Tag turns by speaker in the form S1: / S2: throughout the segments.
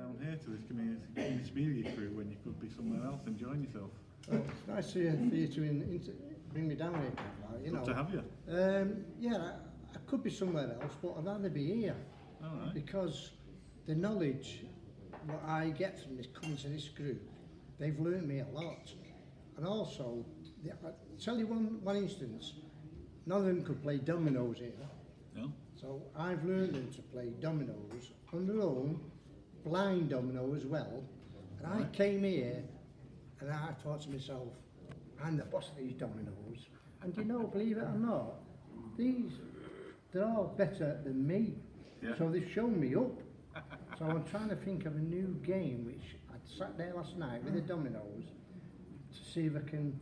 S1: down here to this community crew when you could be somewhere else enjoying yourself?
S2: Well, it's nice for you to bring me down here, Kev, you know.
S1: Good to have you.
S2: Yeah, I could be somewhere else, but I'd rather be here.
S1: All right.
S2: Because the knowledge what I get from this coming to this group, they've learned me a lot. And also, I'll tell you one instance, none of them could play dominoes here.
S1: No?
S2: So I've learned them to play dominoes on their own, blind domino as well. And I came here and I thought to myself, I'm the boss of these dominoes. And you know, believe it or not, they're all better than me.
S1: Yeah.
S2: So they've shown me up. So I'm trying to think of a new game which I sat there last night with the dominoes to see if I can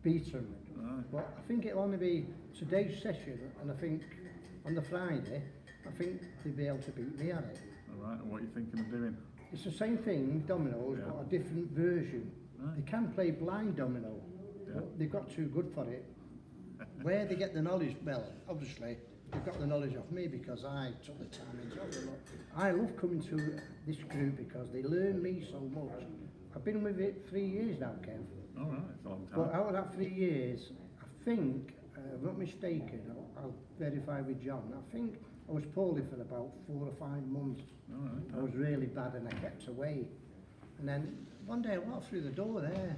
S2: beat them.
S1: Right.
S2: But I think it'll only be today's session, and I think on the Friday, I think they'll be able to beat me at it.
S1: All right, and what are you thinking of doing?
S2: It's the same thing, dominoes,
S1: Yeah.
S2: but a different version.
S1: Right.
S2: They can play blind domino,
S1: Yeah.
S2: but they've got too good for it. Where they get the knowledge, well, obviously, they've got the knowledge of me because I took the time into it. I love coming to this group because they learn me so much. I've been with it 3 years now, Kev.
S1: All right, it's a long time.
S2: But out of that 3 years, I think, if I'm not mistaken, I'll verify with John, I think I was poorly for about 4 or 5 months.
S1: All right.
S2: I was really bad and I kept away. And then one day I walked through the door there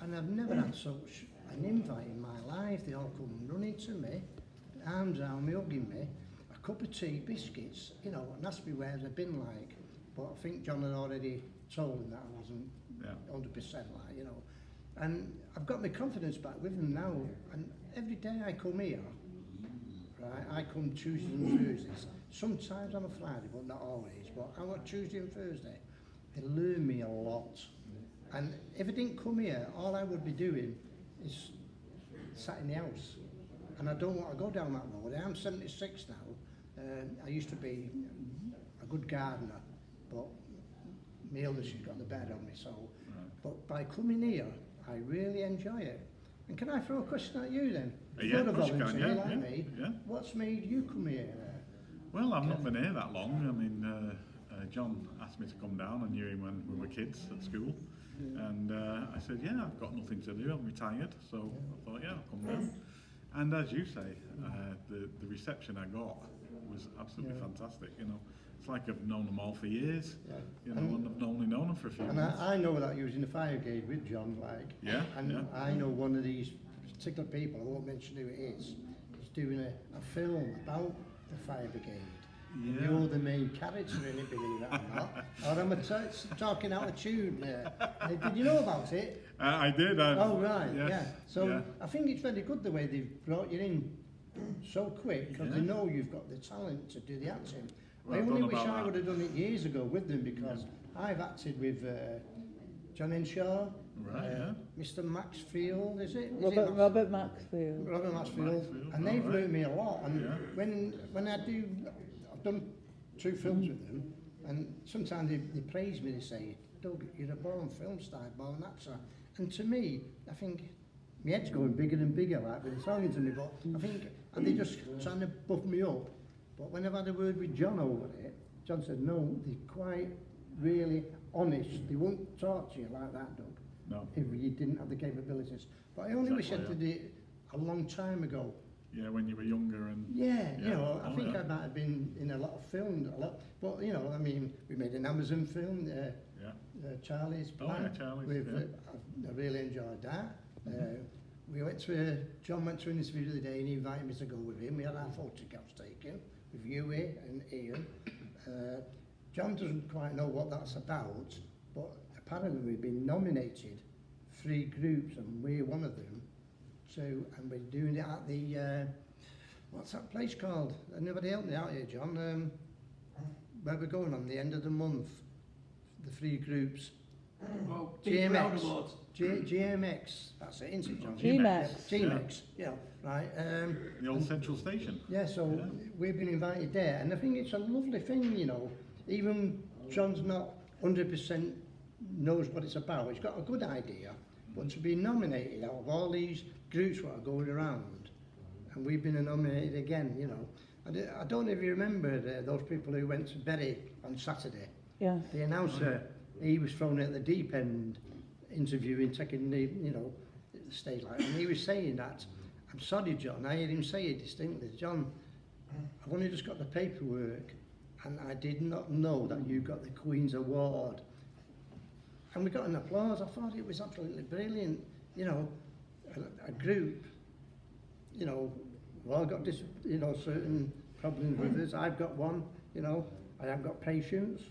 S2: and I've never had such an invite in my life. They all come running to me, arms around me, hugging me, a cup of tea, biscuits, you know, and asked me where they'd been like. But I think John had already told them that I wasn't 100% like, you know. And I've got my confidence back with them now. And every day I come here, right, I come Tuesdays and Thursdays. Sometimes on a Friday, but not always. But I'm on Tuesday and Thursday. They learn me a lot. And if I didn't come here, all I would be doing is sat in the house. And I don't want to go down that road. I'm 76 now. I used to be a good gardener, but my illness has got the better on me. So, but by coming here, I really enjoy it. And can I throw a question at you then?
S1: Yeah,
S2: You're a
S1: of course you can,
S2: volunteer
S1: yeah,
S2: like
S1: yeah,
S2: me.
S1: yeah.
S2: What's made you come here?
S1: Well, I've not been here that long. I mean, John asked me to come down. I knew him when we were kids at school. And I said, yeah, I've got nothing to do. I'm retired. So I thought, yeah, I'll come down. And as you say, the reception I got was absolutely fantastic. You know, it's like I've known them all for years. You know, and I've only known them for a few
S2: And
S1: months.
S2: I know that you was in the fire brigade with John, like.
S1: Yeah,
S2: And
S1: yeah.
S2: I know one of these particular people, I won't mention who it is doing a film about the fire brigade.
S1: Yeah.
S2: You're the main character in it, believe it or not. Or am I talking out of tune there? Did you know about it?
S1: I did.
S2: Oh, right,
S1: yes,
S2: yeah. So
S1: yeah.
S2: I think it's very good the way they've brought you in so quick because they
S1: Yeah.
S2: know you've got the talent to do the acting.
S1: Well
S2: I
S1: done
S2: only wish
S1: about
S2: I
S1: that.
S2: would have done it years ago with them because I've acted with John Henshaw,
S1: Right,
S2: Mr. Maxfield, is it?
S3: Robert Maxfield.
S2: Robert Maxfield,
S1: Maxfield,
S2: and they've
S1: alright.
S2: learned me a lot. And
S1: Yeah.
S2: when I do, I've done 2 films with them, and sometimes they praise me. They say, "Doug, you're a born film star, born actor." And to me, I think my head's going bigger and bigger, like with the talking to me. But I think are they just trying to buff me up? But when I've had a word with John over it, John said, "No, they're quite really honest. They won't talk to you like that, Doug."
S1: No.
S2: If you didn't have the capabilities. But I only wish I
S1: Exactly,
S2: did it a long time ago.
S1: Yeah, when you were younger and...
S2: Yeah, you
S1: Yeah.
S2: know, I
S1: Oh,
S2: think
S1: yeah.
S2: I might have been in a lot of films, but you know, I mean, we made an Amazon film,
S1: Yeah.
S2: Charlie's
S1: Oh,
S2: Plan.
S1: yeah, Charlie's,
S2: With,
S1: yeah.
S2: I really enjoyed that. We went to John went to an interview the other day and he invited me to go with him. We had our photographs taken with Huey and Ian. John doesn't quite know what that's about, but apparently we've been nominated 3 groups and we're one of them. So, and we're doing it at the, what's that place called? Anybody help me out here, John? Where we're going on the end of the month, the 3 groups.
S4: Well, Big Brown Awards.
S2: GMX, that's it, isn't it, John?
S3: GMX.
S2: GMX, yeah, right.
S1: The old central station.
S2: Yeah, so
S1: Yeah.
S2: we've been invited there, and I think it's a lovely thing, you know. Even John's not 100% knows what it's about. He's got a good idea, but to be nominated out of all these groups that are going around, and we've been nominated again, you know. I don't know if you remember those people who went to Bury on Saturday,
S3: Yes.
S2: The announcer, he was thrown at the deep end, interviewing, taking the, you know, the stage light, and he was saying that, I'm sorry, John, I heard him say it distinctly, John, I've only just got the paperwork, and I did not know that you got the Queen's Award. And we got an applause. I thought it was absolutely brilliant. You know, a group, you know, we've all got this, you know, certain problems with us. I've got one, you know, I haven't got patience,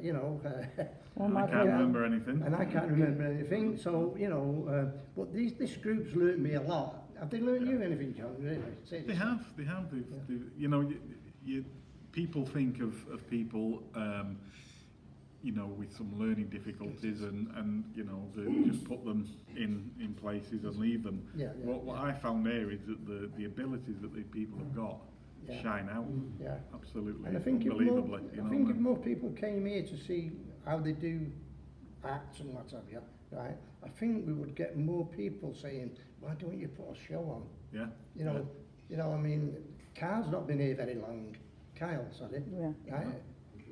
S2: you know.
S3: Well,
S1: I can't remember anything.
S2: And I can't remember anything. So, you know, but this group's learnt me a lot. Have they learnt you anything, John, really?
S1: They have. They've, you know, people think of people, you know, with some learning difficulties, and you know, they just put them in places and leave them. What I found there is that the abilities that the people have got shine out. Absolutely,
S2: and I think
S1: unbelievably.
S2: if more people came here to see how they do acts and what have you, right? I think we would get more people saying, "Why don't you put a show on?"
S1: Yeah.
S2: You know. I mean, Kyle's not been here very long. Kyle, sorry.
S3: Yeah.
S2: Right?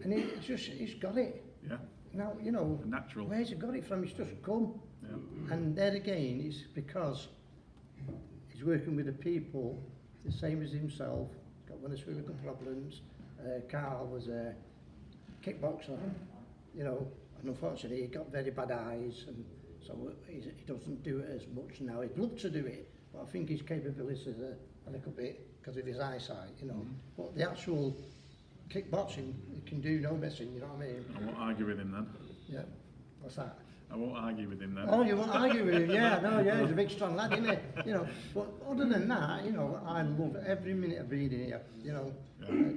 S2: And he's got it.
S1: Yeah.
S2: Now, you know,
S1: Natural.
S2: where's he got it from? He's just come.
S1: Yeah.
S2: And there again, it's because he's working with the people the same as himself. Got one of his physical problems. Carl was a kickboxer, you know, and unfortunately he got very bad eyes, and so he doesn't do it as much now. He'd love to do it, but I think his capabilities are a little bit because of his eyesight, you know. But the actual kickboxing, he can do no messing, you know what I mean?
S1: I won't argue with him then.
S2: Yeah. What's that?
S1: I won't argue with him then.
S2: Oh, you won't argue with him? Yeah, he's a big strong lad, isn't he? You know, but other than that, you know, I love every minute of being here, you know.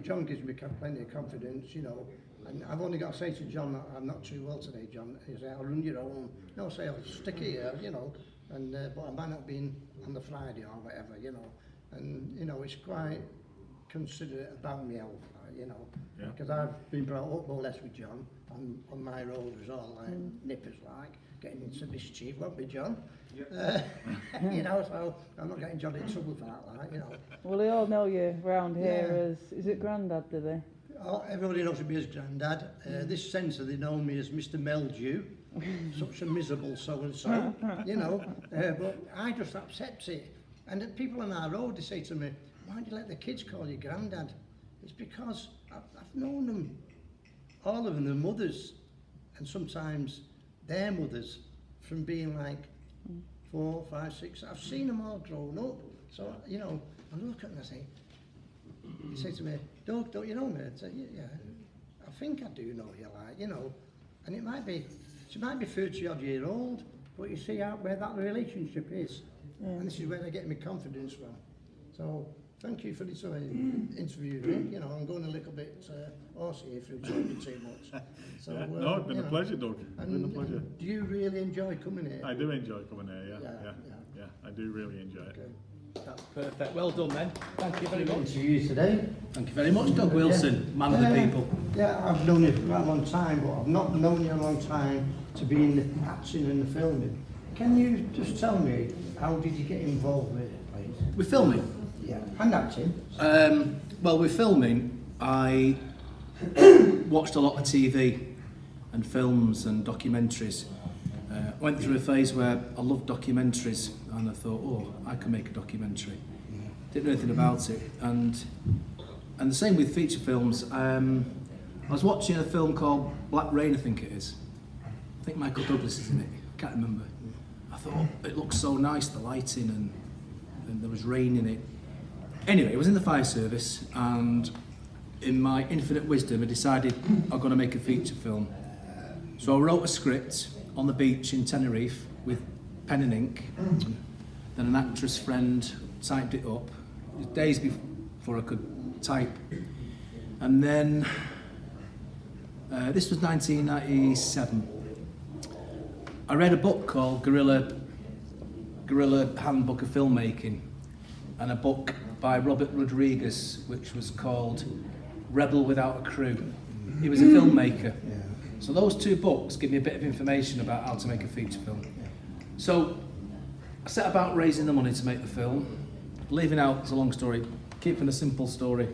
S2: John gives me plenty of confidence, you know, and I've only got to say to John that I'm not too well today, John. He said, I'll run your own. No, say I'll stick here, you know, and but I might not be in on the Friday or whatever, you know. And, you know, it's quite considerate about my health, you know, because I've been brought up more or less with John on my road as well, like nippers like, getting into mischief, won't be John? You know, so I'm not getting John in trouble for that, like, you know.
S3: Well, they all know you round here as, is it Grandad, do they?
S2: Oh, everybody knows me as Grandad. This centre, they know me as Mr. Meldew, such a miserable so-and-so, you know, but I just accept it. And the people on our road, they say to me, why don't you let the kids call you Grandad? It's because I've known them, all of them, their mothers, and sometimes their mothers, from being like 4, 5, 6. I've seen them all grown up. So, you know, I look at them and I say, he said to me, Doug, don't you know me? I say, yeah, I think I do know you, like, you know. And it might be, she might be 30 odd year old, but you see how, where that relationship is. And this is where I get my confidence from. So, thank you for this interview, Rick. You know, I'm going a little bit horsey here through talking too much. So,
S1: no, it's been a pleasure, Doug. It's been a pleasure.
S2: Do you really enjoy coming here?
S1: I do enjoy coming here, yeah, I do really enjoy it.
S2: That's
S4: Perfect. Well done, then. Thank you very much.
S2: to you today.
S4: Thank you very much, Doug Wilson, man of the people.
S2: Yeah, I've known you for quite a long time, but I've not known you a long time to be in the acting and the filming. Can you just tell me, how did you get involved with it, please?
S4: We're filming.
S2: Yeah, and acting.
S4: Well, we're filming. I watched a lot of TV and films and documentaries. Went through a phase where I loved documentaries, and I thought, oh, I can make a documentary. Didn't know anything about it, and the same with feature films. I was watching a film called Black Rain, I think it is. I think Michael Douglas is in it. I can't remember. I thought it looked so nice, the lighting, and there was rain in it. Anyway, it was in the fire service, and in my infinite wisdom, I decided I'm going to make a feature film. So I wrote a script on the beach in Tenerife with pen and ink. Then an actress friend typed it up. It was days before I could type. And then, this was 1997. I read a book called Guerrilla Handbook of Filmmaking, and a book by Robert Rodriguez, which was called Rebel Without a Crew. He was a filmmaker. So those two books give me a bit of information about how to make a feature film. So I set about raising the money to make the film, leaving out, it's a long story, keeping a simple story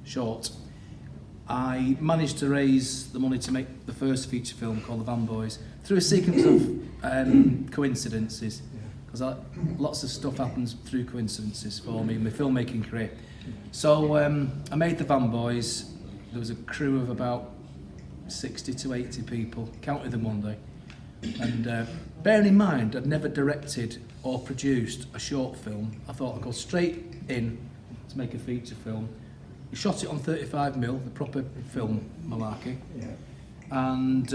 S4: short. I managed to raise the money to make the first feature film called The Van Boys through a sequence of coincidences, because lots of stuff happens through coincidences for me in my filmmaking career. So I made The Van Boys. There was a crew of about 60 to 80 people, counted them one day. And bearing in mind, I'd never directed or produced a short film. I thought I'd go straight in to make a feature film. We shot it on 35mm, the proper film malarkey.
S2: Yeah.
S4: And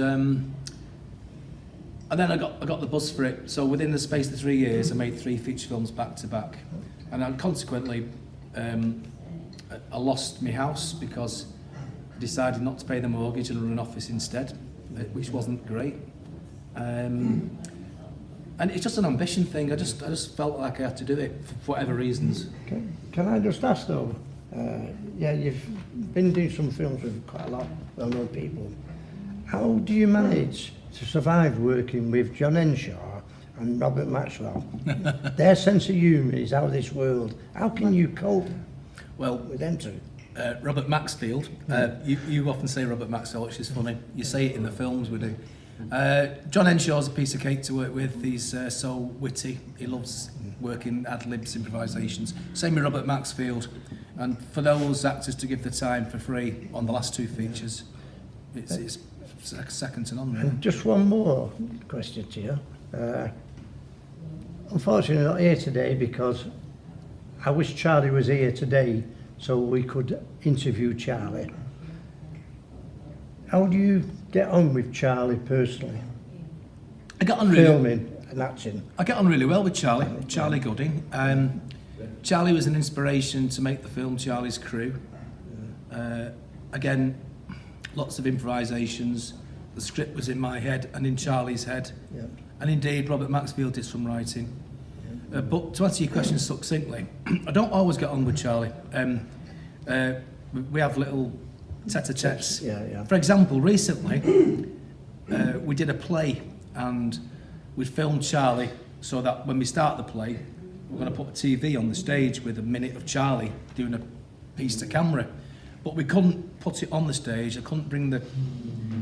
S4: then I got the buzz for it. So within the space of 3 years, I made 3 feature films back to back. And then consequently, I lost my house because I decided not to pay the mortgage and run an office instead, which wasn't great. And it's just an ambition thing. I just felt like I had to do it for whatever reasons.
S2: Can I just ask though? Yeah, you've been doing some films with quite a lot of well-known people. How do you manage to survive working with John Henshaw and Robert Maxwell? Their sense of humour is out of this world. How can you cope with them two?
S4: Robert Maxfield. You often say Robert Maxwell, which is funny. You say it in the films we do. John Henshaw's a piece of cake to work with. He's so witty. He loves working ad-libs, improvisations. Same with Robert Maxfield. And for those actors to give the time for free on the last 2 features, it's second to none, really.
S2: And just one more question to you. Unfortunately, not here today because I wish Charlie was here today so we could interview Charlie. How do you get on with Charlie personally?
S4: I get on really.
S2: Filming and acting.
S4: I get on really well with Charlie Gooding. Charlie was an inspiration to make the film Charlie's Crew. Again, lots of improvisations. The script was in my head and in Charlie's head.
S2: Yeah.
S4: And indeed, Robert Maxfield did some writing. But to answer your question succinctly, I don't always get on with Charlie. We have little tete-a-tetes.
S2: Yeah.
S4: For example, recently, we did a play and we filmed Charlie so that when we start the play, we're going to put a TV on the stage with a minute of Charlie doing a piece to camera. But we couldn't put it on the stage. I couldn't bring the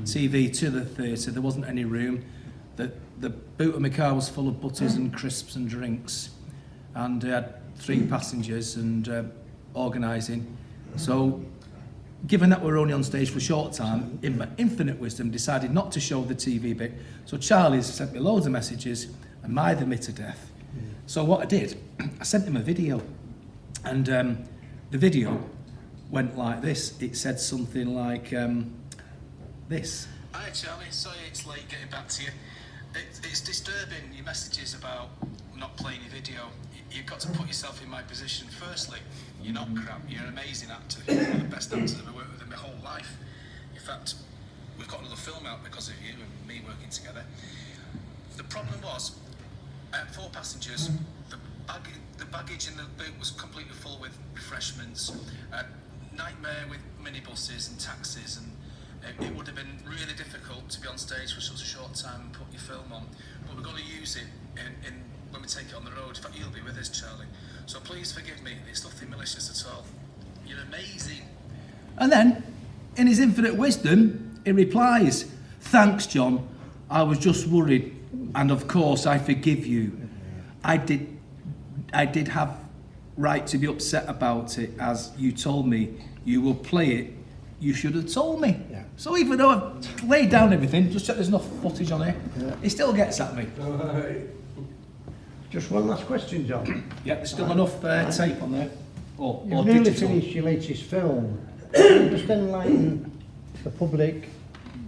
S4: TV to the theatre. There wasn't any room. The boot of my car was full of butters and crisps and drinks. And I had 3 passengers and organising. So, given that we're only on stage for a short time, in my infinite wisdom, decided not to show the TV bit. So Charlie's sent me loads of messages and mithered me to death. So what I did, I sent him a video. And the video went like this. It said something like this. Hi Charlie, sorry it's late getting back to you. It's disturbing, your messages about not playing your video. You've got to put yourself in my position. Firstly, you're not crap, you're an amazing actor. You're one of the best actors I've ever worked with in my whole life. In fact, we've got another film out because of you and me working together. The problem was, I had 4 passengers. The baggage in the boot was completely full with refreshments. Nightmare with minibuses and taxis, and it would have been really difficult to be on stage for such a short time and put your film on. But we're going to use it in when we take it on the road. In fact, you'll be with us, Charlie. So please forgive me. It's nothing malicious at all. You're amazing. And then, in his infinite wisdom, he replies, "Thanks, John. I was just worried, and of course I forgive you. I did have right to be upset about it, as you told me you will play it. You should have told me."
S2: Yeah.
S4: So even though I've laid down everything, just check there's enough footage on here, he still gets at me.
S2: Just one last question, John.
S4: Yeah, there's still enough tape on there. Or
S2: You've nearly
S4: digital.
S2: finished your latest film. Can you just enlighten the public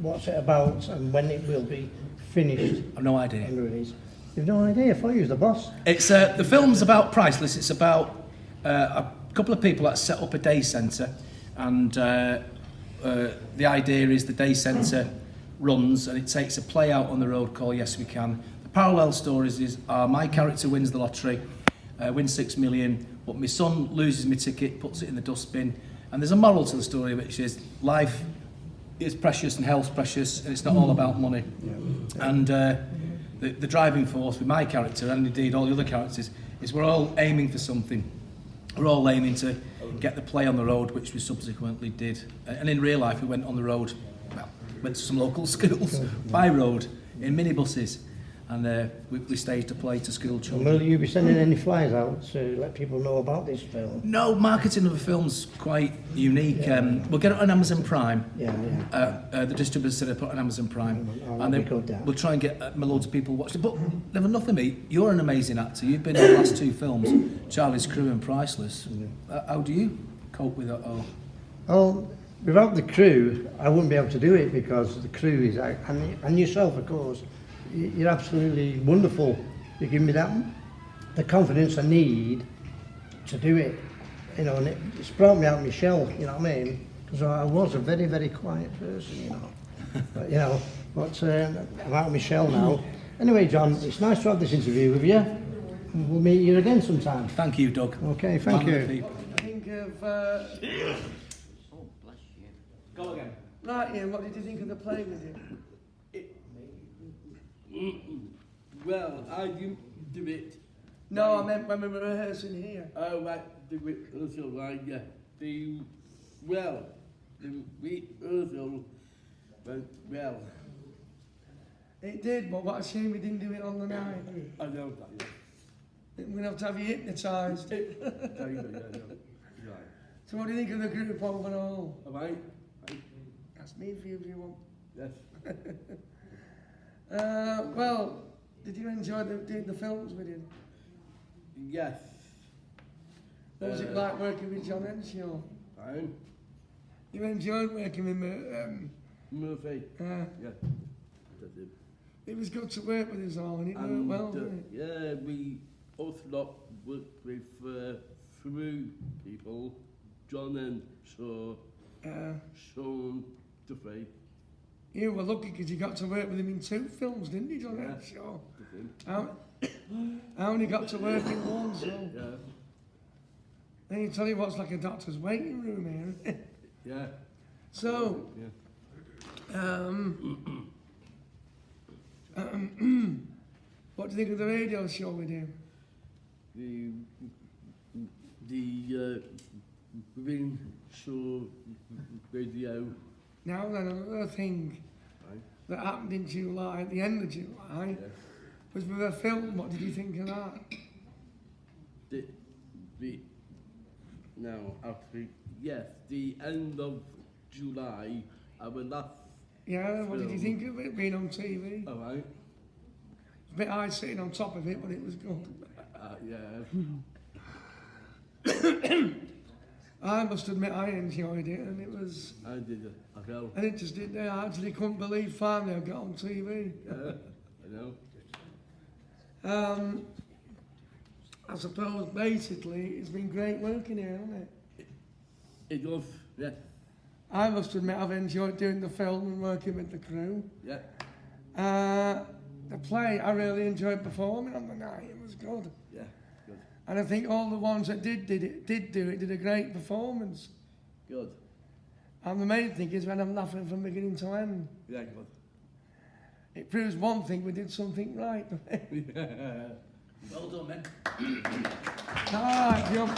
S2: what's it about and when it will be finished
S4: I've no idea.
S2: and released? You've no idea. I thought you was the boss.
S4: It's the film's about Priceless. It's about a couple of people that set up a day centre, and the idea is the day centre runs and it takes a play out on the road called Yes We Can. The parallel stories are my character wins the lottery, wins 6 million, but my son loses my ticket, puts it in the dustbin, and there's a moral to the story, which is life is precious and health's precious, and it's not all about money. And the driving force with my character, and indeed all the other characters, is we're all aiming for something. We're all aiming to get the play on the road, which we subsequently did. And in real life, we went on the road, well, went to some local schools by road in minibuses, and we staged a play to school
S2: And
S4: children.
S2: will you be sending any flyers out to let people know about this film?
S4: No, marketing of the film's quite unique. We'll get it on Amazon Prime.
S2: Yeah.
S4: The distributors said I put it on Amazon Prime,
S2: Oh,
S4: and
S2: that'd
S4: then
S2: be good, that.
S4: we'll try and get loads of people watched it. But never nothing, mate. You're an amazing actor. You've been in the last 2 films, Charlie's Crew and Priceless. How do you cope with it all?
S2: Well, without the crew, I wouldn't be able to do it because the crew is, and yourself, of course, you're absolutely wonderful. You give me that, the confidence I need to do it, you know, and it's brought me out of my shell, you know what I mean? Because I was a very, very quiet person, you know. But, you know, I'm out of my shell now. Anyway, John, it's nice to have this interview with you. We'll meet you again sometime.
S4: Thank you, Doug.
S2: Okay, thank
S4: Man of
S2: you.
S4: the people.
S5: Think of,
S6: Oh, bless you.
S4: Go again.
S5: right, Ian, what did you think of the play with you?
S6: Well, I didn't do it.
S5: No, I meant when we were rehearsing here.
S6: Oh, right, the rehearsal, right, yeah. The rehearsal went well.
S5: It did, but what a shame we didn't do it on the night.
S6: I know that,
S5: We're going to have you hypnotised.
S6: yeah. Tell you, yeah. Right.
S5: So what do you think of the group overall?
S6: Am I?
S5: Ask me if you want.
S6: Yes.
S5: Well, did you enjoy doing the films with him?
S6: Yes.
S5: What was it like working with John Henshaw?
S6: I'm
S5: You enjoyed working with
S6: Murphy. Yeah. That's it.
S5: it was good to work with us all, and it worked well, didn't it?
S6: Yeah, we also not worked with through people, John and Sean Duffy.
S5: You were lucky because you got to work with him in 2 films, didn't you, John
S6: Yeah.
S5: Henshaw?
S6: Duffy.
S5: I only got to work in one, so...
S6: Yeah.
S5: Then you tell you what's like a doctor's waiting room here.
S6: Yeah.
S5: So,
S6: Yeah.
S5: what do you think of the radio show with him?
S6: The Ring Show radio.
S5: Now then, another thing
S6: Right.
S5: that happened in July, at the end of July,
S6: Yes.
S5: was with a film. What did you think of that?
S6: Now, actually, yes, the end of July, our last.
S5: Yeah, what did you
S6: Film.
S5: think of it being on TV?
S6: All right.
S5: A bit high sitting on top of it, but it was good.
S6: Yeah,
S5: I must admit I enjoyed it, and it was...
S6: I did it. I felt.
S5: And it just did. I actually couldn't believe finally I got on TV.
S6: Yeah, I know.
S5: I suppose basically it's been great working here, hasn't it?
S6: It was, yeah,
S5: I must admit I've enjoyed doing the film and working with the crew.
S6: yeah,
S5: The play, I really enjoyed performing on the night. It was good.
S6: yeah, good,
S5: And I think all the ones that did a great performance.
S6: good,
S5: And the main thing is when I'm laughing from beginning to end.
S6: yeah, good.
S5: It proves one thing, we did something right.
S6: Yeah.
S4: Well done, man.
S5: All right, Jump.